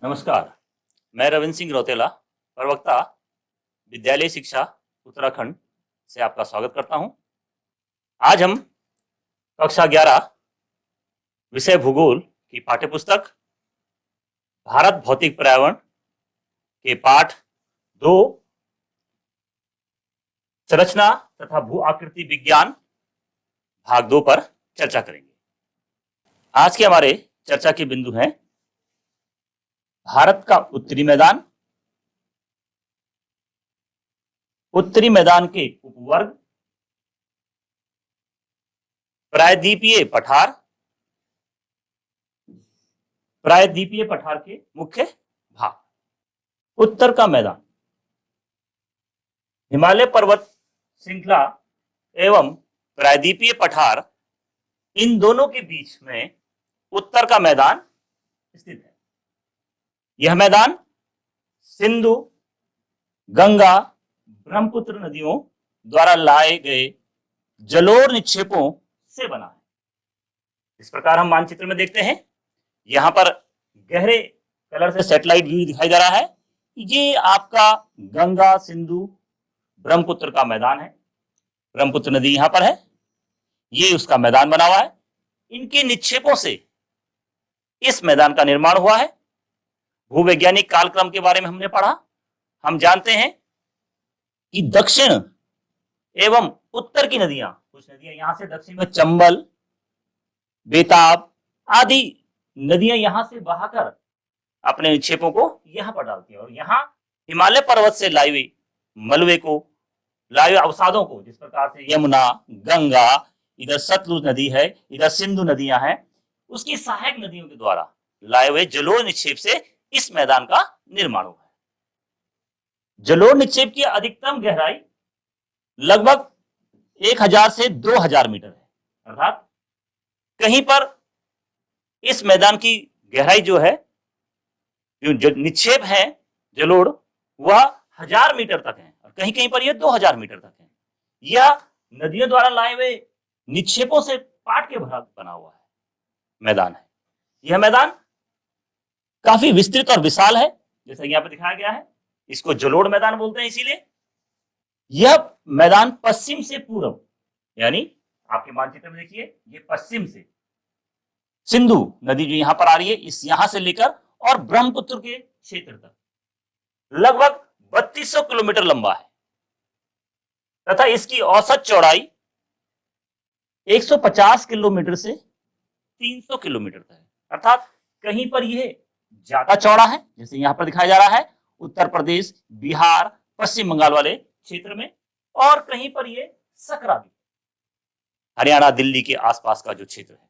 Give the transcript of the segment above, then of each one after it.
नमस्कार, मैं रविंद्र सिंह रौतेला, प्रवक्ता विद्यालय शिक्षा उत्तराखंड से आपका स्वागत करता हूं। आज हम कक्षा 11 विषय भूगोल की पाठ्यपुस्तक भारत भौतिक पर्यावरण के पाठ 2 संरचना तथा भू आकृति विज्ञान भाग 2 पर चर्चा करेंगे। आज के हमारे चर्चा के बिंदु हैं भारत का उत्तरी मैदान, उत्तरी मैदान के उपवर्ग, प्रायद्वीपीय पठार, प्रायद्वीपीय पठार के मुख्य भाग। उत्तर का मैदान हिमालय पर्वत श्रृंखला एवं प्रायद्वीपीय पठार, इन दोनों के बीच में उत्तर का मैदान स्थित है। यह मैदान सिंधु, गंगा, ब्रह्मपुत्र नदियों द्वारा लाए गए जलोढ़ निक्षेपों से बना है। इस प्रकार हम मानचित्र में देखते हैं, यहां पर गहरे कलर से सैटेलाइट व्यू दिखाई दे रहा है। ये आपका गंगा, सिंधु, ब्रह्मपुत्र का मैदान है। ब्रह्मपुत्र नदी यहां पर है, ये उसका मैदान बना हुआ है। इनके निक्षेपों से इस मैदान का निर्माण हुआ है। भूवैज्ञानिक कालक्रम के बारे में हमने पढ़ा। हम जानते हैं कि दक्षिण एवं उत्तर की नदियां, कुछ नदियां यहां से दक्षिण में चंबल, बेताब आदि नदियां यहां से बहाकर अपने निक्षेपों को यहां पर डालती है और यहां हिमालय पर्वत से लाए हुए मलबे को, लाए हुए अवसादों को, जिस प्रकार से यमुना, गंगा, इधर सतलुज नदी है, इधर सिंधु नदियां हैं, उसकी सहायक नदियों के द्वारा लाए हुए जलोढ़ निक्षेप से इस मैदान का निर्माण हुआ है। जलोढ़ निक्षेप की अधिकतम गहराई लगभग 1000 से 2000 मीटर है। अर्थात कहीं पर इस मैदान की गहराई जो है, जो निक्षेप है जलोढ़, वह 1000 मीटर तक है और कहीं कहीं पर यह 2000 मीटर तक है। यह नदियों द्वारा लाए हुए निक्षेपों से पाट के भरा बना हुआ है मैदान है। यह मैदान काफी विस्तृत और विशाल है, जैसा यहाँ पर दिखाया गया है। इसको जलोढ़ मैदान बोलते हैं। इसीलिए यह मैदान पश्चिम से पूर्व, यानी आपके मानचित्र में देखिए, ये पश्चिम से सिंधु नदी जो यहां पर आ रही है, इस यहां से लेकर और ब्रह्मपुत्र के क्षेत्र तक लगभग 3200 किलोमीटर लंबा है तथा इसकी औसत चौड़ाई 150 किलोमीटर से 300 किलोमीटर तक है। अर्थात कहीं पर यह ज्यादा चौड़ा है, जैसे यहां पर दिखाया जा रहा है उत्तर प्रदेश, बिहार, पश्चिम बंगाल वाले क्षेत्र में, और कहीं पर यह सकरा भी, हरियाणा, दिल्ली के आसपास का जो क्षेत्र है।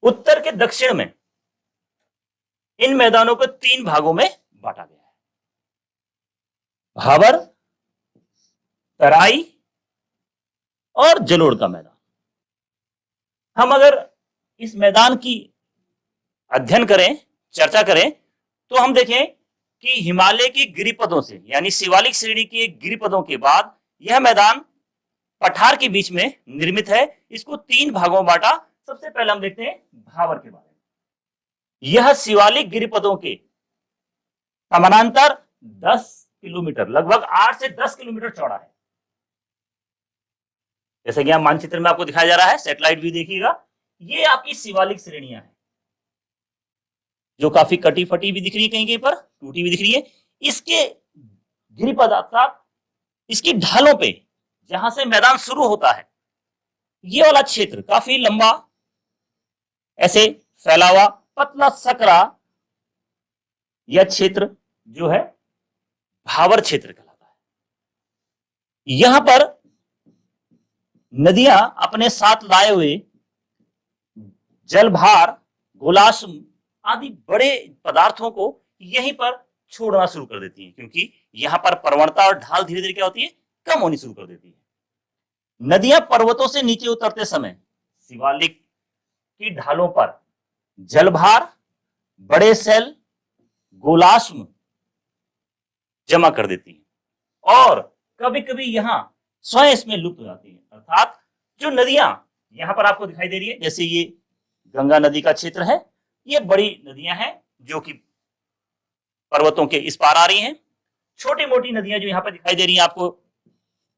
उत्तर के दक्षिण में इन मैदानों को 3 भागों में बांटा गया है: भाबर, तराई और जलोढ़ का मैदान। हम अगर इस मैदान की अध्ययन करें, चर्चा करें, तो हम देखें कि हिमालय की गिरिपदों से, यानी शिवालिक श्रेणी के गिरिपदों के बाद यह मैदान पठार के बीच में निर्मित है। इसको 3 भागों में बांटा। सबसे पहले हम देखते हैं भाबर के बारे में। यह शिवालिक गिरिपदों के समानांतर 10 किलोमीटर, लगभग 8 से 10 किलोमीटर चौड़ा है। जैसे कि यहां मानचित्र में आपको दिखाया जा रहा है, सैटेलाइट व्यू देखिएगा, ये आपकी शिवालिक श्रेणियां हैं जो काफी कटी फटी भी दिख रही है, कहीं कहीं पर टूटी भी दिख रही है। इसके गिरिपद अर्थात इसकी ढालों पे जहां से मैदान शुरू होता है, ये वाला क्षेत्र काफी लंबा ऐसे फैला हुआ पतला सकरा, यह क्षेत्र जो है भाबर क्षेत्र कहलाता है। यहां पर नदियां अपने साथ लाए हुए जलभार, गोलाश्म आदि बड़े पदार्थों को यहीं पर छोड़ना शुरू कर देती है, क्योंकि यहां पर प्रवणता और ढाल धीरे धीरे क्या होती है, कम होनी शुरू कर देती है। नदियां पर्वतों से नीचे उतरते समय शिवालिक की ढालों पर जलभार, बड़े सेल, गोलाश्म जमा कर देती है और कभी कभी यहां स्वयं इसमें लुप्त हो जाती है। अर्थात जो नदियां यहां पर आपको दिखाई दे रही है, जैसे ये गंगा नदी का क्षेत्र है, ये बड़ी नदियां हैं जो कि पर्वतों के इस पार आ रही हैं। छोटी मोटी नदियां जो यहाँ पर दिखाई दे रही हैं आपको,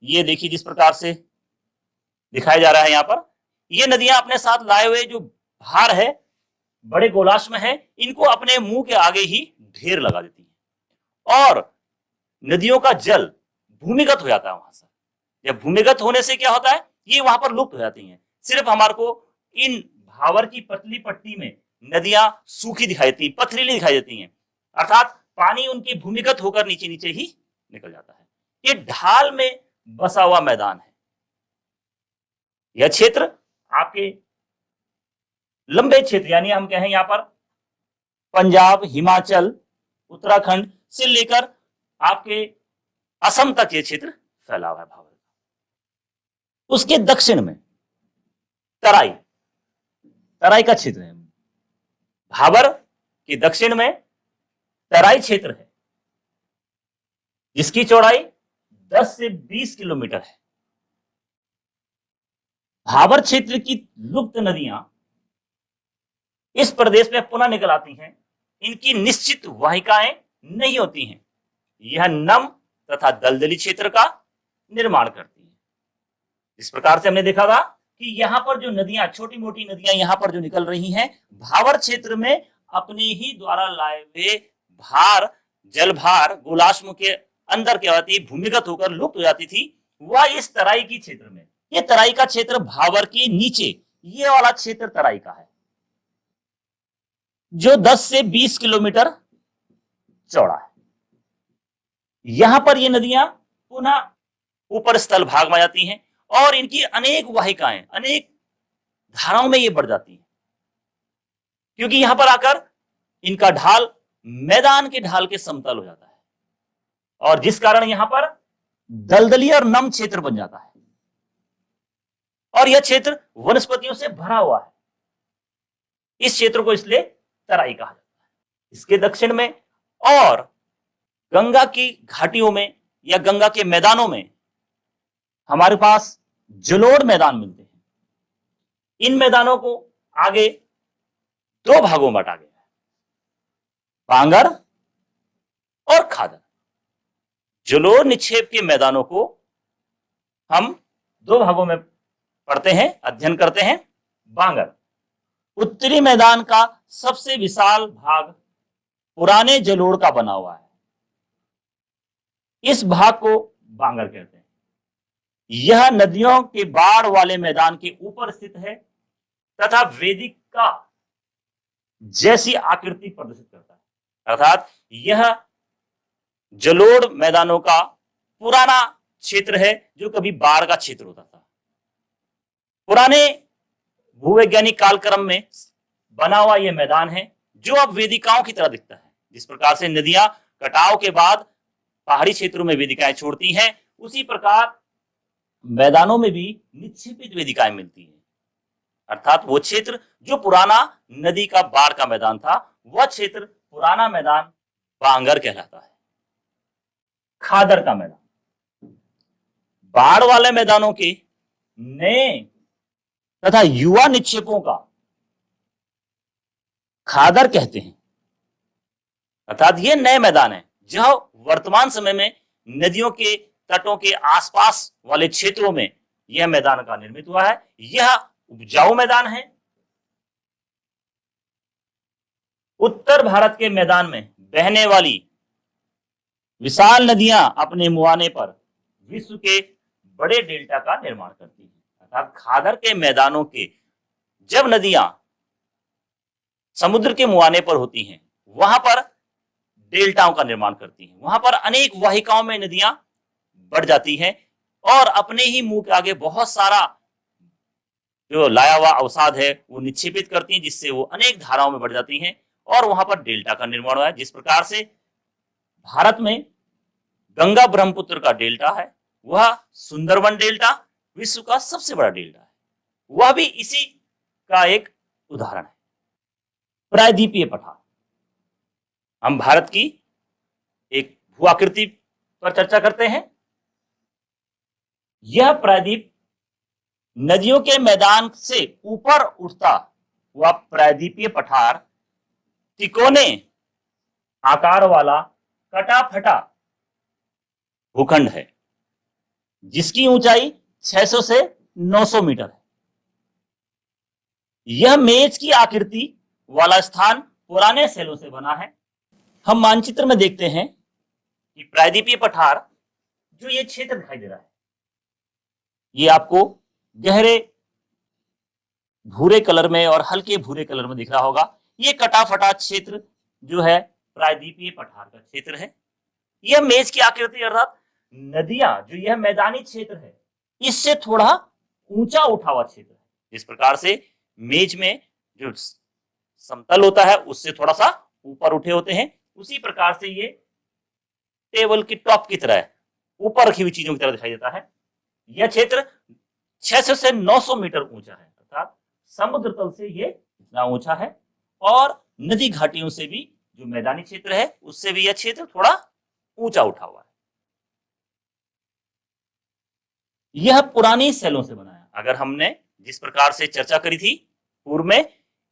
ये देखिए जिस प्रकार से दिखाया जा रहा है यहाँ पर, ये नदियां अपने साथ लाए हुए जो भार है, बड़े गोलाश में है, इनको अपने मुंह के आगे ही ढेर लगा देती है और नदियों का जल भूमिगत हो जाता है वहां से। जब भूमिगत होने से क्या होता है, ये वहां पर लुप्त हो जाती हैं। सिर्फ हमारे को इन भावर की पतली पट्टी में नदियां सूखी दिखाई देती, पथरीली दिखाई देती हैं, अर्थात पानी उनकी भूमिगत होकर नीचे नीचे ही निकल जाता है। ये ढाल में बसा हुआ मैदान है। यह क्षेत्र आपके लंबे क्षेत्र, यानी हम कहें यहां पर पंजाब, हिमाचल, उत्तराखंड से लेकर आपके असम तक ये क्षेत्र फैला हुआ है भावर का। उसके दक्षिण में तराई, तराई का क्षेत्र है। भावर के दक्षिण में तराई क्षेत्र है, जिसकी चौड़ाई 10 से 20 किलोमीटर है। भावर क्षेत्र की लुप्त नदियां इस प्रदेश में पुनः निकल आती हैं। इनकी निश्चित वाहिकाएं नहीं होती हैं। यह नम तथा दलदली क्षेत्र का निर्माण करती हैं। इस प्रकार से हमने देखा था कि यहां पर जो नदियां, छोटी मोटी नदियां यहां पर जो निकल रही हैं, भावर क्षेत्र में अपने ही द्वारा लाए हुए भार, जल भार गोलाश्म के अंदर क्या होती, भूमिगत होकर लुप्त हो जाती थी, वह इस तराई की क्षेत्र में, ये तराई का क्षेत्र भावर के नीचे, ये वाला क्षेत्र तराई का है, जो 10 से 20 किलोमीटर चौड़ा है। यहां पर ये नदियां पुनः ऊपर स्थल भाग में जाती हैं और इनकी अनेक वाहिकाएं, अनेक धाराओं में ये बढ़ जाती हैं, क्योंकि यहां पर आकर इनका ढाल मैदान के ढाल के समतल हो जाता है और जिस कारण यहां पर दलदली और नम क्षेत्र बन जाता है और यह क्षेत्र वनस्पतियों से भरा हुआ है। इस क्षेत्र को इसलिए तराई कहा जाता है। इसके दक्षिण में और गंगा की घाटियों में या गंगा के मैदानों में हमारे पास जलोढ़ मैदान मिलते हैं। इन मैदानों को आगे दो भागों में बांटा गया है, बांगर और खादर। जलोढ़ निक्षेप के मैदानों को हम दो भागों में पढ़ते हैं, अध्ययन करते हैं। बांगर, उत्तरी मैदान का सबसे विशाल भाग पुराने जलोढ़ का बना हुआ है। इस भाग को बांगर कहते हैं। यह नदियों के बाढ़ वाले मैदान के ऊपर स्थित है तथा वेदिका जैसी आकृति प्रदर्शित करता है, अर्थात यह जलोढ़ मैदानों का पुराना क्षेत्र है जो कभी बाढ़ का क्षेत्र होता था। पुराने भूवैज्ञानिक कालक्रम में बना हुआ यह मैदान है जो अब वेदिकाओं की तरह दिखता है। जिस प्रकार से नदियां कटाव के बाद पहाड़ी क्षेत्रों में वेदिकाएं छोड़ती हैं, उसी प्रकार मैदानों में भी निक्षेपित वेदिकाएं मिलती हैं, अर्थात वो क्षेत्र जो पुराना नदी का बाढ़ का मैदान था, वह क्षेत्र पुराना मैदान बांगर कहलाता है। खादर का मैदान, बाढ़ वाले मैदानों के नए तथा युवा निक्षेपों का खादर कहते हैं, अर्थात ये नए मैदान है जहां वर्तमान समय में नदियों के तटों के आसपास वाले क्षेत्रों में यह मैदान का निर्मित हुआ है। यह उपजाऊ मैदान है। उत्तर भारत के मैदान में बहने वाली विशाल नदियां अपने मुहाने पर विश्व के बड़े डेल्टा का निर्माण करती हैं, अर्थात खादर के मैदानों के जब नदियां समुद्र के मुहाने पर होती हैं, वहां पर डेल्टाओं का निर्माण करती हैं, वहां पर अनेक वाहिकाओं में नदियां बढ़ जाती हैं और अपने ही मुंह के आगे बहुत सारा जो लाया हुआ अवसाद है वो निक्षेपित करती हैं, जिससे वो अनेक धाराओं में बढ़ जाती हैं और वहां पर डेल्टा का निर्माण हुआ है। जिस प्रकार से भारत में गंगा ब्रह्मपुत्र का डेल्टा है, वह सुंदरवन डेल्टा विश्व का सबसे बड़ा डेल्टा है, वह भी इसी का एक उदाहरण है। प्रायद्वीपीय पठार, हम भारत की एक भू आकृति पर चर्चा करते हैं। यह प्रायद्वीप नदियों के मैदान से ऊपर उठता हुआ प्रायद्वीपीय पठार तिकोने आकार वाला कटा फटा भूखंड है जिसकी ऊंचाई 600 से 900 मीटर है। यह मेज की आकृति वाला स्थान पुराने सेलों से बना है। हम मानचित्र में देखते हैं कि प्रायद्वीपीय पठार जो ये क्षेत्र दिखाई दे रहा है, ये आपको गहरे भूरे कलर में और हल्के भूरे कलर में दिख रहा होगा। ये कटा फटा क्षेत्र जो है प्रायद्वीपीय पठार का क्षेत्र है। यह मेज की आकृति अर्थात नदियां जो यह मैदानी क्षेत्र है इससे थोड़ा ऊंचा उठा हुआ क्षेत्र है। जिस प्रकार से मेज में जो समतल होता है उससे थोड़ा सा ऊपर उठे होते हैं, उसी प्रकार से ये टेबल की टॉप की तरह ऊपर रखी हुई चीजों की तरह दिखाई देता है। यह क्षेत्र 600 से 900 मीटर ऊंचा है, अर्थात समुद्र तल से ये इतना ऊंचा है और नदी घाटियों से भी जो मैदानी क्षेत्र है उससे भी यह क्षेत्र थोड़ा ऊंचा उठा हुआ है। यह पुरानी सेलों से बना है। अगर हमने जिस प्रकार से चर्चा करी थी पूर्व में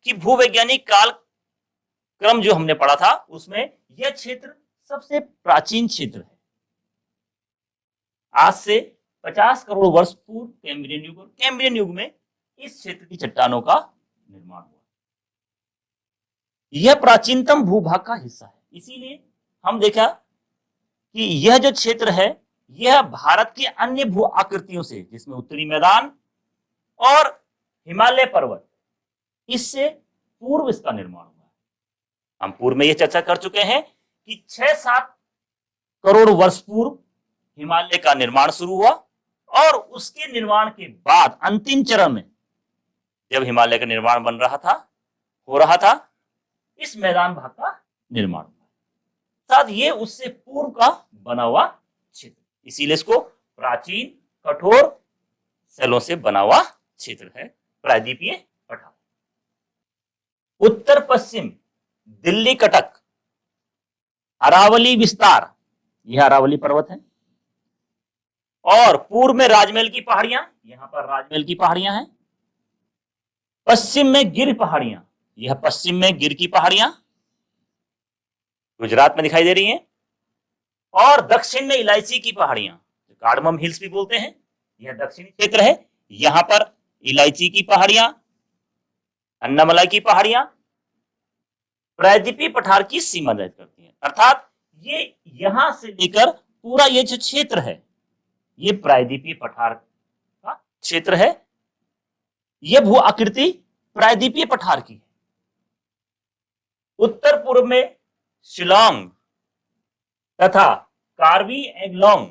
कि भूवैज्ञानिक काल क्रम जो हमने पढ़ा था उसमें यह क्षेत्र सबसे प्राचीन क्षेत्र है। आज से 50 करोड़ वर्ष पूर्व कैम्ब्रियन युग में इस क्षेत्र की चट्टानों का निर्माण हुआ। यह प्राचीनतम भूभाग का हिस्सा है। इसीलिए हम देखा कि यह जो क्षेत्र है यह भारत की अन्य भू आकृतियों से, जिसमें उत्तरी मैदान और हिमालय पर्वत, इससे पूर्व इसका निर्माण हुआ है। हम पूर्व में यह चर्चा कर चुके हैं कि 6-7 करोड़ वर्ष पूर्व हिमालय का निर्माण शुरू हुआ और उसके निर्माण के बाद अंतिम चरण में जब हिमालय का निर्माण हो रहा था इस मैदान भाग का निर्माण हुआ। साथ ये उससे पूर्व का बना हुआ क्षेत्र, इसीलिए इसको प्राचीन कठोर सेलों से बना हुआ क्षेत्र है प्रायद्वीपीय पठार। उत्तर पश्चिम दिल्ली कटक अरावली विस्तार, यह अरावली पर्वत है, और पूर्व में राजमहल की पहाड़ियां, यहां पर राजमहल की पहाड़ियां हैं। पश्चिम में गिर पहाड़ियां, यह पश्चिम में गिर की पहाड़ियां गुजरात में दिखाई दे रही हैं, और दक्षिण में इलायची की पहाड़ियां, कार्डमम हिल्स भी बोलते हैं, यह दक्षिणी क्षेत्र है। यहां पर इलायची की पहाड़ियां, अन्नामलाई की पहाड़ियां प्रायद्वीपीय पठार की सीमा निर्धारित करती हैं। अर्थात ये यहां से लेकर पूरा ये जो क्षेत्र है ये प्रायद्वीपीय पठार का क्षेत्र है। यह भू आकृति प्रायद्वीपीय पठार की है। उत्तर पूर्व में शिलोंग तथा कार्बी एंगलोंग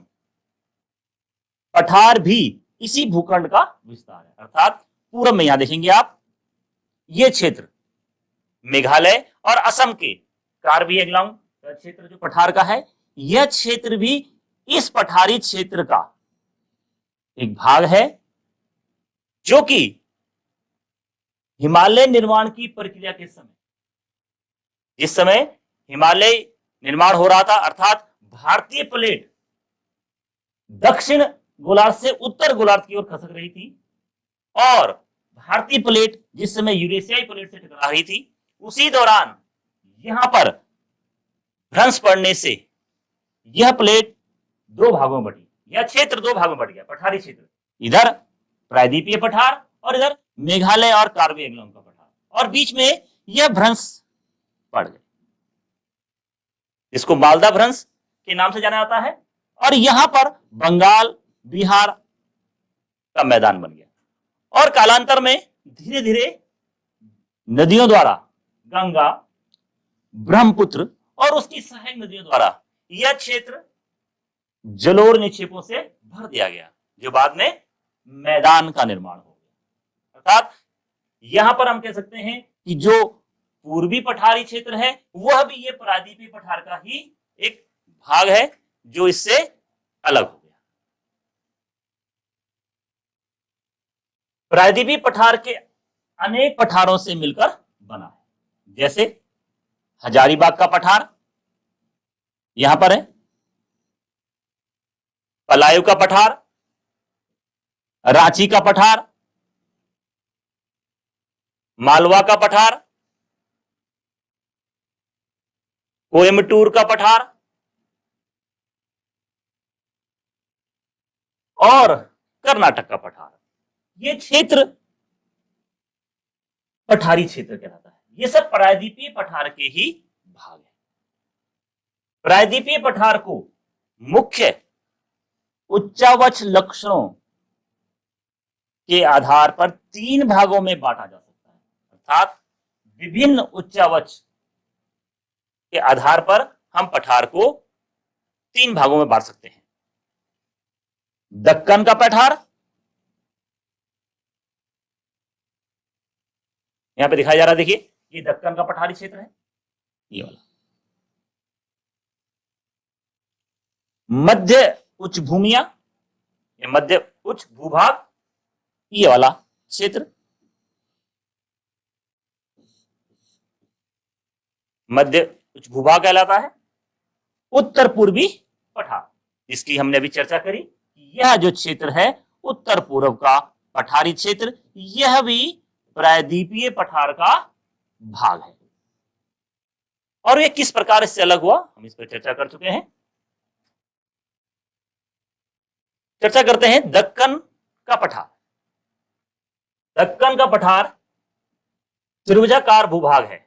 पठार भी इसी भूखंड का विस्तार है। अर्थात पूर्व में यहां देखेंगे आप, यह क्षेत्र मेघालय और असम के कार्बी एंगलोंग क्षेत्र जो पठार का है, यह क्षेत्र भी इस पठारी क्षेत्र का एक भाग है, जो कि हिमालय निर्माण की प्रक्रिया के समय, जिस समय हिमालय निर्माण हो रहा था, अर्थात भारतीय प्लेट दक्षिण गोलार्ध से उत्तर गोलार्ध की ओर खसक रही थी और भारतीय प्लेट जिस समय यूरेशियाई प्लेट से टकरा रही थी, उसी दौरान यहां पर भ्रंश पड़ने से यह प्लेट दो भागों में बटी, यह क्षेत्र दो भागों में बट गया, पठारी क्षेत्र, इधर प्रायद्वीपीय पठार और इधर मेघालय और कार्बी एंगलोंग का पठार, और बीच में यह भ्रंश पड़ गए, इसको मालदा भ्रंश के नाम से जाना जाता है। और यहां पर बंगाल बिहार का मैदान बन गया और कालांतर में धीरे धीरे नदियों द्वारा, गंगा, ब्रह्मपुत्र और उसकी सहायक नदियों द्वारा यह क्षेत्र जलोढ़ निक्षेपों से भर दिया गया, जो बाद में मैदान का निर्माण हो गया। अर्थात यहां पर हम कह सकते हैं कि जो पूर्वी पठारी क्षेत्र है वह भी ये प्रायद्वीपीय पठार का ही एक भाग है, जो इससे अलग हो गया। प्रायद्वीपीय पठार के अनेक पठारों से मिलकर बना है, जैसे हजारीबाग का पठार यहां पर है, पलायू का पठार, रांची का पठार, मालवा का पठार, कोयम्बटूर का पठार और कर्नाटक का पठार, ये क्षेत्र पठारी क्षेत्र कहलाता है। ये सब प्रायद्वीपीय पठार के ही भाग है। प्रायद्वीपीय पठार को मुख्य उच्चावच लक्षणों के आधार पर 3 भागों में बांटा जा सकता है, अर्थात विभिन्न उच्चावच के आधार पर हम पठार को 3 भागों में बांट सकते हैं। दक्कन का पठार, यहां पे दिखाया जा रहा है, देखिए ये दक्कन का पठारी क्षेत्र है, ये वाला। मध्य उच्च भूमियां, ये मध्य उच्च भूभाग, ये वाला क्षेत्र मध्य उच्च भूभाग कहलाता है। उत्तर पूर्वी पठार, जिसकी हमने अभी चर्चा करी, यह जो क्षेत्र है उत्तर पूर्व का पठारी क्षेत्र, यह भी प्रायद्वीपीय पठार का भाग है। और यह किस प्रकार इससे अलग हुआ, हम इस पर चर्चा कर चुके हैं। चर्चा करते हैं दक्कन का पठार। दक्कन का पठार त्रिभुजाकार भूभाग है।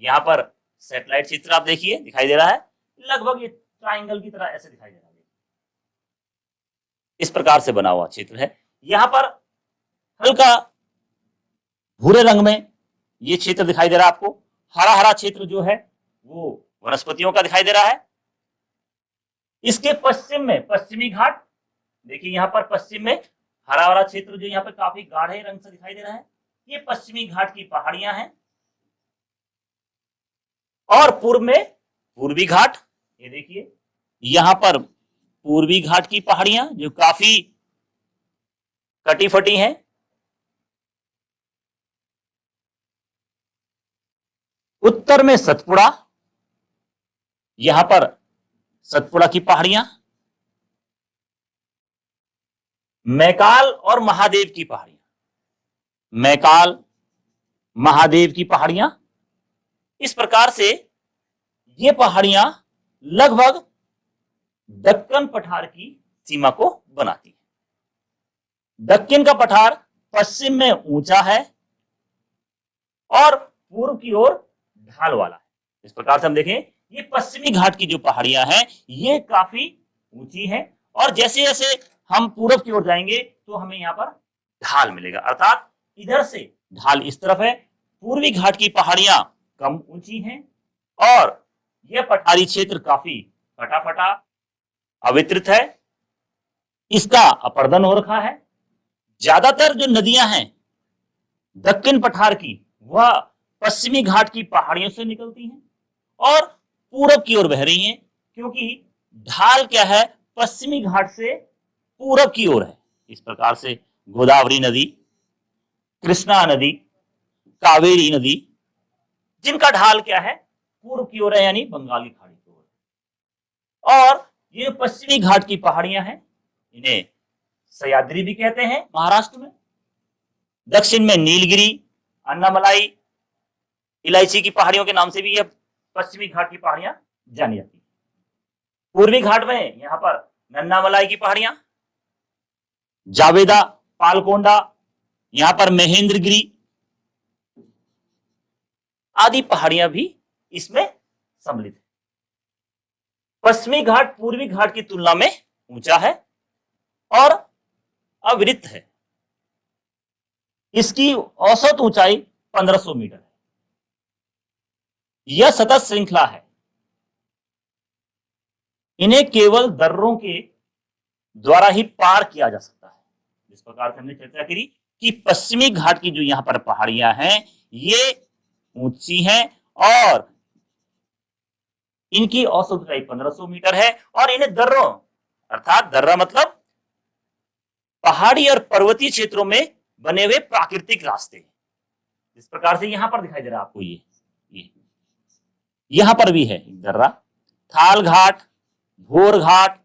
यहां पर सैटेलाइट चित्र आप देखिए दिखाई दे रहा है, लगभग ये ट्रायंगल की तरह ऐसे दिखाई दे रहा है, इस प्रकार से बना हुआ क्षेत्र है। यहां पर हल्का भूरे रंग में ये क्षेत्र दिखाई दे रहा है आपको। हरा हरा क्षेत्र जो है वो वनस्पतियों का दिखाई दे रहा है। इसके पश्चिम में पश्चिमी घाट, देखिए यहां पर पश्चिम में हरा हरा क्षेत्र जो यहाँ पे काफी गाढ़े रंग से दिखाई दे रहा है, ये पश्चिमी घाट की पहाड़ियां हैं। और पूर्व में पूर्वी घाट, ये देखिए यहां पर पूर्वी घाट की पहाड़ियां जो काफी कटी फटी हैं। उत्तर में सतपुड़ा, यहां पर सतपुड़ा की पहाड़ियां। मैकाल और महादेव की पहाड़ियां, मैकाल महादेव की पहाड़ियां, इस प्रकार से ये पहाड़ियां लगभग दक्कन पठार की सीमा को बनाती हैं। दक्कन का पठार पश्चिम में ऊंचा है और पूर्व की ओर ढाल वाला है। इस प्रकार से हम देखें, ये पश्चिमी घाट की जो पहाड़ियां हैं ये काफी ऊंची हैं, और जैसे जैसे हम पूर्व की ओर जाएंगे तो हमें यहाँ पर ढाल मिलेगा, अर्थात इधर से ढाल इस तरफ है। पूर्वी घाट की पहाड़ियां कम ऊंची हैं और यह पठारी क्षेत्र काफी फटा फटा अवितरित है, इसका अपर्दन हो रखा है। ज्यादातर जो नदियां हैं दक्कन पठार की वह पश्चिमी घाट की पहाड़ियों से निकलती हैं और पूरब की ओर बह रही हैं, क्योंकि ढाल क्या है, पश्चिमी घाट से पूरब की ओर है। इस प्रकार से गोदावरी नदी, कृष्णा नदी, कावेरी नदी, जिनका ढाल क्या है, पूर्व की ओर है, यानी बंगाल की खाड़ी की ओर। और ये पश्चिमी घाट की पहाड़ियां हैं, इन्हें सह्याद्री भी कहते हैं महाराष्ट्र में। दक्षिण में नीलगिरी, अन्नामलाई, इलायची की पहाड़ियों के नाम से भी यह पश्चिमी घाट की पहाड़ियां जानी जाती है। पूर्वी घाट में यहां पर नन्नामलाई की पहाड़ियां, जावेदा, पालकोंडा, यहां पर महेंद्रगिरी आदि पहाड़ियां भी इसमें सम्मिलित है। पश्चिमी घाट पूर्वी घाट की तुलना में ऊंचा है और अविरत है। इसकी औसत ऊंचाई 1500 मीटर है। यह सतत श्रृंखला है। इन्हें केवल दर्रों के द्वारा ही पार किया जा सकता है। जिस प्रकार से हमने चर्चा करी कि पश्चिमी घाट की जो यहां पर पहाड़ियां हैं ये ऊंची हैं और इनकी औसत ऊंचाई 1500 मीटर है, और इन्हें दर्रों, अर्थात दर्रा मतलब पहाड़ी और पर्वतीय क्षेत्रों में बने हुए प्राकृतिक रास्ते, इस प्रकार से यहां पर दिखाई दे रहा है आपको। ये यहां पर भी है दर्रा। थाल घाट, भोर घाट,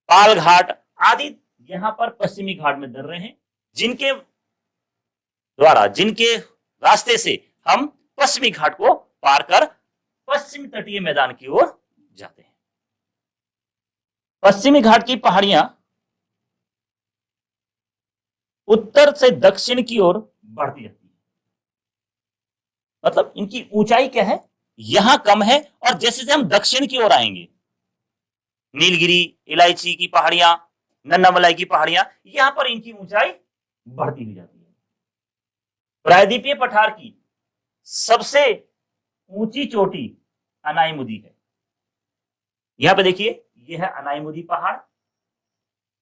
पाल घाट आदि यहां पर पश्चिमी घाट में दर्रे हैं, जिनके द्वारा, जिनके रास्ते से हम पश्चिमी घाट को पार कर पश्चिमी तटीय मैदान की ओर जाते हैं। पश्चिमी घाट की पहाड़ियां उत्तर से दक्षिण की ओर बढ़ती रहती है, मतलब इनकी ऊंचाई क्या है, यहां कम है, और जैसे जैसे हम दक्षिण की ओर आएंगे, नीलगिरी, इलायची की पहाड़ियां, नन्नामलाई की पहाड़ियां, यहां पर इनकी ऊंचाई बढ़ती हुई जाती है। प्रायद्वीपीय पठार की सबसे ऊंची चोटी अनाईमुदी है। यहां पे देखिए, यह है अनाईमुदी पहाड़,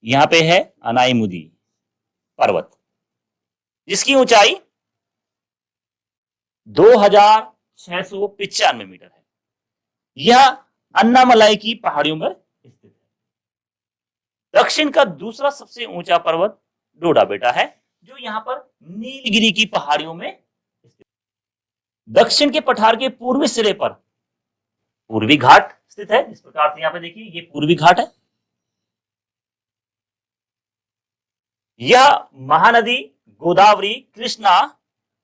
यहां पे है अनाईमुदी पर्वत, जिसकी ऊंचाई 2695 मीटर है। यह अन्नामलाई की पहाड़ियों में स्थित है। दक्षिण का दूसरा सबसे ऊंचा पर्वत डोडा बेटा है, जो यहां पर नीलगिरी की पहाड़ियों में स्थित है। दक्षिण के पठार के पूर्वी सिरे पर पूर्वी घाट स्थित है। इस प्रकार से यहां पे देखिए, ये पूर्वी घाट है। यह महानदी गोदावरी, कृष्णा,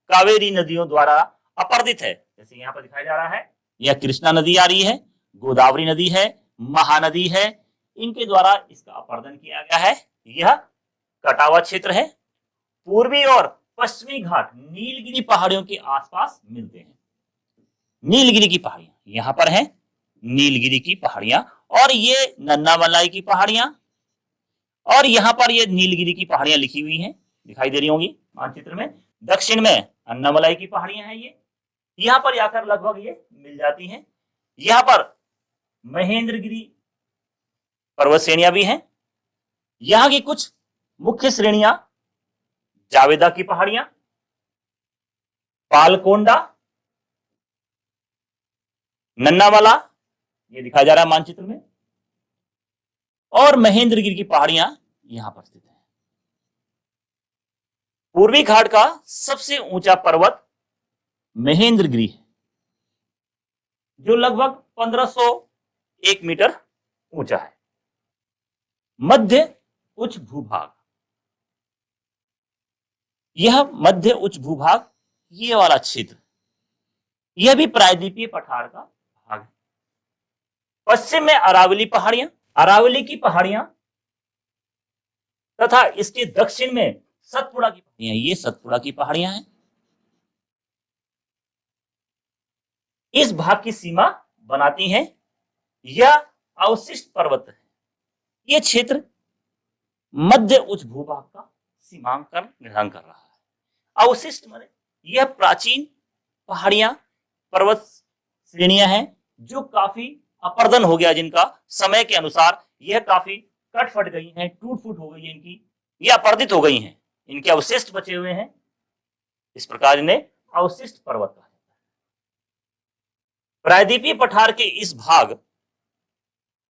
कावेरी नदियों द्वारा अपर्दित है। जैसे यहां पर दिखाया जा रहा है, यह कृष्णा नदी आ रही है, गोदावरी नदी है, महानदी है, इनके द्वारा इसका अपर्दन किया गया है। यह कटा हुआ क्षेत्र है। पूर्वी और पश्चिमी घाट नीलगिरी पहाड़ियों के आसपास मिलते हैं। नीलगिरी की पहाड़ियां यहां पर हैं, नीलगिरी की पहाड़ियां, और ये नन्नामलाई की पहाड़ियां, और यहां पर ये नीलगिरी की पहाड़ियां लिखी हुई हैं, दिखाई दे रही होंगी मानचित्र में। दक्षिण में अन्नामलाई की पहाड़ियां हैं, ये यहां पर आकर लगभग ये मिल जाती हैं। यहां पर महेंद्रगिरी पर्वत श्रेणियां भी हैं। यहां की कुछ मुख्य श्रेणियां जावेदा की पहाड़ियां, पालकोंडा, नन्नावाला, ये दिखाया जा रहा है मानचित्र में, और महेंद्रगिरी की पहाड़ियां यहां पर स्थित है। पूर्वी घाट का सबसे ऊंचा पर्वत महेंद्रगिरी है, जो लगभग 1501 मीटर ऊंचा है। मध्य उच्च भूभाग, यह मध्य उच्च भूभाग, ये वाला क्षेत्र, यह भी प्रायद्वीपीय पठार का भाग है। पश्चिम में अरावली पहाड़ियां, अरावली की पहाड़ियां, तथा इसके दक्षिण में सतपुड़ा की पहाड़ियां, ये सतपुड़ा की पहाड़ियां हैं। इस भाग की सीमा बनाती हैं यह अवशिष्ट पर्वत है। यह क्षेत्र मध्य उच्च भूभाग का सीमांकन निर्धारण कर रहा है। अवशिष्ट माने यह प्राचीन पहाड़ियां, पर्वत श्रेणियां हैं जो काफी अपर्दन हो गया, जिनका समय के अनुसार यह काफी कट फट गई हैं, टूट फूट हो गई है इनकी, यह अपर्दित हो गई हैं, इनके अवशिष्ट बचे हुए हैं। इस प्रकार इन्हें अवशिष्ट पर्वत कहा जाता है। प्रायद्वीपीय पठार के इस भाग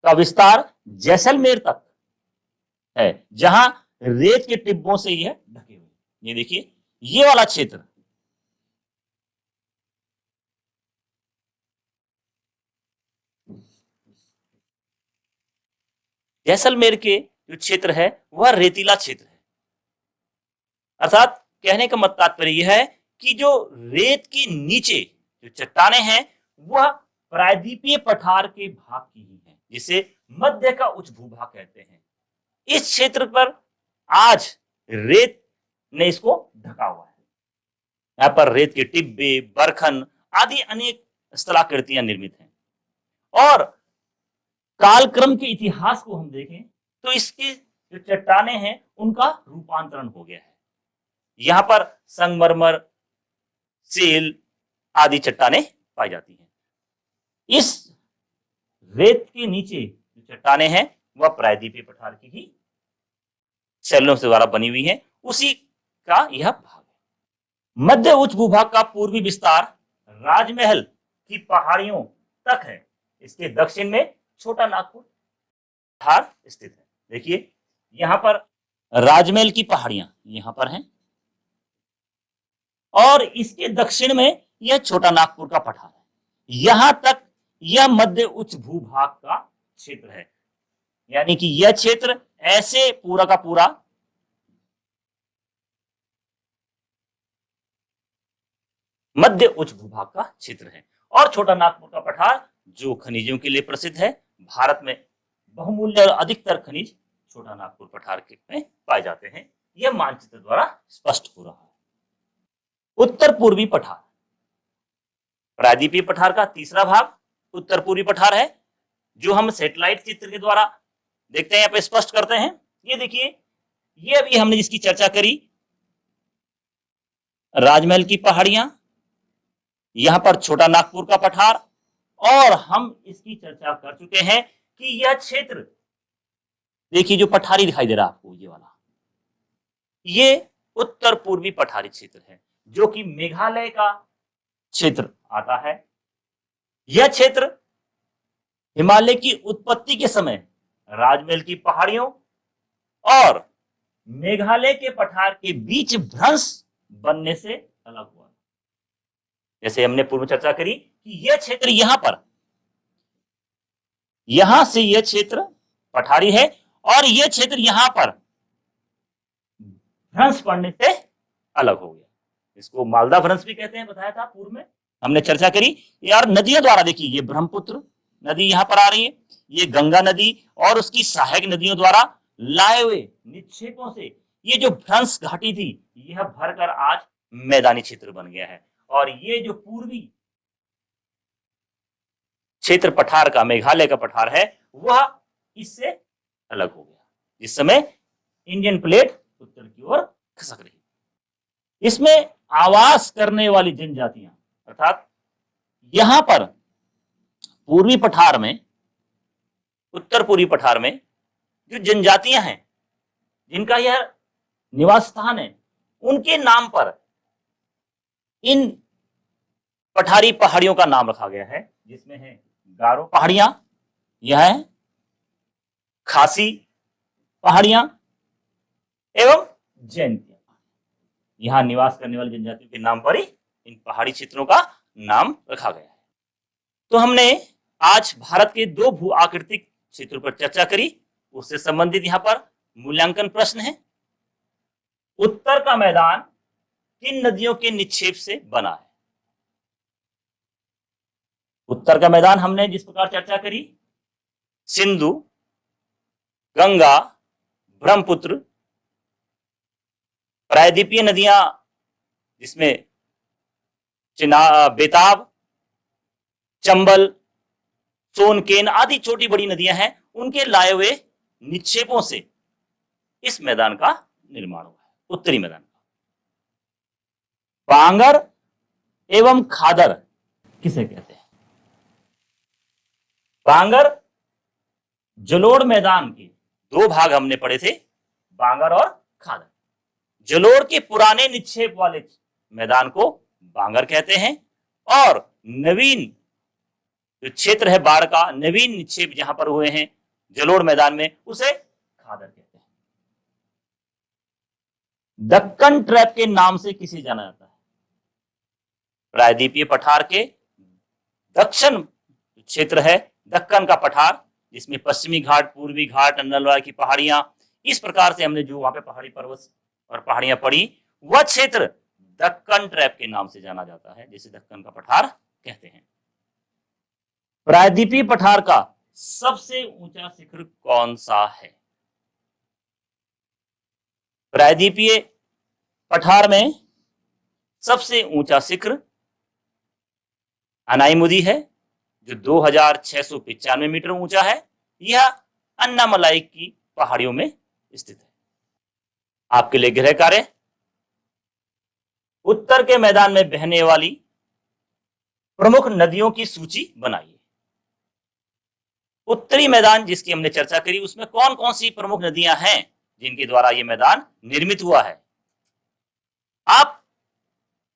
का विस्तार जैसलमेर तक है, जहां रेत के टिब्बों से यह ढके हुए। ये देखिए, ये वाला क्षेत्र जैसलमेर के जो क्षेत्र है वह रेतीला क्षेत्र है। अर्थात कहने का मत तात्पर्य यह है कि जो रेत के नीचे जो चट्टाने हैं वह प्रायद्वीपीय पठार के भाग की ही है, जिसे मध्य का उच्च भूभाग कहते हैं। इस क्षेत्र पर आज रेत ने इसको ढका हुआ है। यहाँ पर रेत के टिब्बे, बरखन आदि अनेक स्थलाकृतियां निर्मित हैं। और कालक्रम के इतिहास को हम देखें तो इसके जो चट्टाने हैं उनका रूपांतरण हो गया है। यहां पर संगमरमर, सेल आदि चट्टाने पाई जाती हैं। इस रेत के नीचे जो चट्टाने हैं वह प्रायद्वीपीय पठार की ही शैलों से द्वारा बनी हुई है, उसी का यह भाग है। मध्य उच्च भूभाग का पूर्वी विस्तार राजमहल की पहाड़ियों तक है। इसके दक्षिण में छोटा नागपुर पठार स्थित है। देखिए, यहां पर राजमहल की पहाड़ियां यहां पर हैं, और इसके दक्षिण में यह छोटा नागपुर का पठार है। यहां तक यह मध्य उच्च भूभाग का क्षेत्र है, यानी कि यह क्षेत्र ऐसे पूरा का पूरा मध्य उच्च भूभाग का क्षेत्र है। और छोटा नागपुर का पठार जो खनिजों के लिए प्रसिद्ध है। भारत में बहुमूल्य और अधिकतर खनिज छोटा नागपुर पठार के में पाए जाते हैं। यह मानचित्र द्वारा स्पष्ट हो रहा है। उत्तर पूर्वी पठार, प्रायद्वीपीय पठार का तीसरा भाग उत्तर पूर्वी पठार है, जो हम सैटेलाइट चित्र के द्वारा देखते हैं, यहाँ पे स्पष्ट करते हैं। ये देखिए, ये अभी हमने जिसकी चर्चा करी, राजमहल की पहाड़ियां, यहां पर छोटा नागपुर का पठार, और हम इसकी चर्चा कर चुके हैं कि यह क्षेत्र, देखिए जो पठारी दिखाई दे रहा है आपको, ये वाला, ये उत्तर पूर्वी पठारी क्षेत्र है, जो कि मेघालय का क्षेत्र आता है। यह क्षेत्र हिमालय की उत्पत्ति के समय राजमहल की पहाड़ियों और मेघालय के पठार के बीच भ्रंश बनने से अलग हुआ। जैसे हमने पूर्व चर्चा करी कि यह क्षेत्र यहां से यह क्षेत्र पठारी है, और यह क्षेत्र यहां पर भ्रंश पड़ने से अलग हो गया। इसको मालदा भ्रंश भी कहते हैं, बताया था पूर्व में, हमने चर्चा करी। यार नदियों द्वारा देखिए, ये ब्रह्मपुत्र नदी यहां पर आ रही है, ये गंगा नदी और उसकी सहायक नदियों द्वारा लाए हुए निक्षेपों से ये जो भ्रंश घाटी थी, यह भरकर आज मैदानी क्षेत्र बन गया है। और ये जो पूर्वी क्षेत्र पठार का, मेघालय का पठार है, वह इससे अलग हो गया। इस समय इंडियन प्लेट उत्तर की ओर खिसक रही। इसमें आवास करने वाली जनजातियां, अर्थात यहां पर पूर्वी पठार में, उत्तर पूर्वी पठार में जो जनजातियां हैं, जिनका यह निवास स्थान है, उनके नाम पर इन पठारी पहाड़ियों का नाम रखा गया है, जिसमें है गारो पहाड़ियां, यह है खासी पहाड़ियां एवं जैंतिया। यहां निवास करने वाली जनजातियों के नाम पर ही इन पहाड़ी क्षेत्रों का नाम रखा गया है। तो हमने आज भारत के दो भू आकृतिक क्षेत्रों पर चर्चा करी। उससे संबंधित यहां पर मूल्यांकन प्रश्न है। उत्तर का मैदान किन नदियों के निक्षेप से बना है? उत्तर का मैदान हमने जिस प्रकार चर्चा करी, सिंधु, गंगा, ब्रह्मपुत्र, प्रायद्वीपीय नदियां जिसमें बेताब, चंबल, सोनकेन आदि छोटी बड़ी नदियां हैं, उनके लाए हुए निक्षेपों से इस मैदान का निर्माण हुआ है, उत्तरी मैदान का। बांगर एवं खादर किसे कहते हैं? बांगर, जलोढ़ मैदान के दो भाग हमने पढ़े थे, बांगर और खादर। जलोढ़ के पुराने निक्षेप वाले मैदान को बांगर कहते हैं, और नवीन जो क्षेत्र है बाढ़ का, नवीन निक्षेप जहां पर हुए हैं जलोढ़ मैदान में, उसे खादर कहते हैं। दक्कन ट्रैप के नाम से किसे जाना जाता है? प्रायद्वीपीय पठार के दक्षिण क्षेत्र है दक्कन का पठार, जिसमें पश्चिमी घाट, पूर्वी घाट, नलवा की पहाड़ियां, इस प्रकार से हमने जो वहां पे पहाड़ी पर्वत और पहाड़ियां पड़ी, वह क्षेत्र दक्कन ट्रैप के नाम से जाना जाता है, जिसे दक्कन का पठार कहते हैं। प्रायद्वीपीय पठार का सबसे ऊंचा शिखर कौन सा है? प्रायद्वीपीय पठार में सबसे ऊंचा शिखर अनाईमुदी है, जो 2695 मीटर ऊंचा है। यह अन्नामलाई की पहाड़ियों में स्थित है। आपके लिए गृह कार्य, उत्तर के मैदान में बहने वाली प्रमुख नदियों की सूची बनाइए। उत्तरी मैदान जिसकी हमने चर्चा करी, उसमें कौन कौन सी प्रमुख नदियां हैं जिनके द्वारा यह मैदान निर्मित हुआ है? आप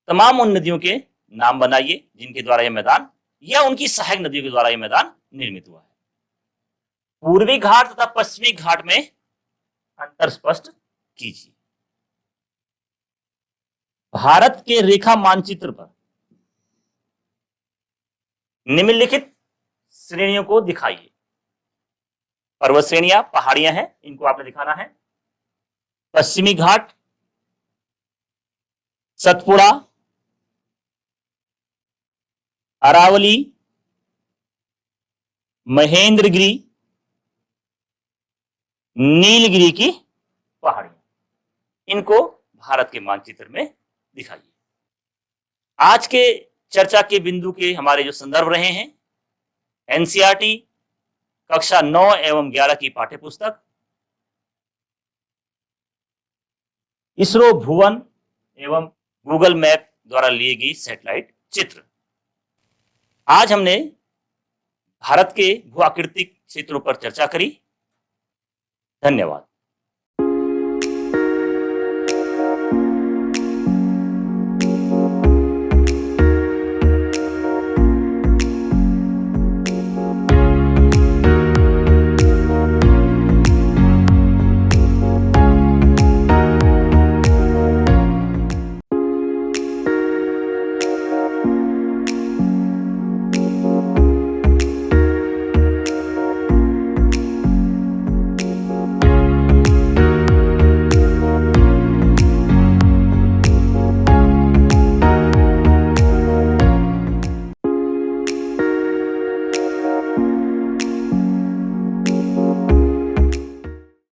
तमाम उन नदियों के नाम बनाइए जिनके द्वारा यह मैदान, या उनकी सहायक नदियों के द्वारा यह मैदान निर्मित हुआ है। पूर्वी घाट तथा पश्चिमी घाट में अंतर स्पष्ट कीजिए। भारत के रेखा मानचित्र पर निम्नलिखित श्रेणियों को दिखाइए। पर्वत श्रेणियां, पहाड़ियां हैं, इनको आपने दिखाना है। पश्चिमी घाट, सतपुड़ा, अरावली, महेंद्रगिरी, नीलगिरी की पहाड़ियां, इनको भारत के मानचित्र में दिखाइए। आज के चर्चा के बिंदु के हमारे जो संदर्भ रहे हैं, एनसीईआरटी कक्षा 9 एवं 11 की पाठ्यपुस्तक, इसरो भुवन एवं गूगल मैप द्वारा लिए गई सैटेलाइट चित्र। आज हमने भारत के भूआकृतिक क्षेत्रों पर चर्चा करी। धन्यवाद।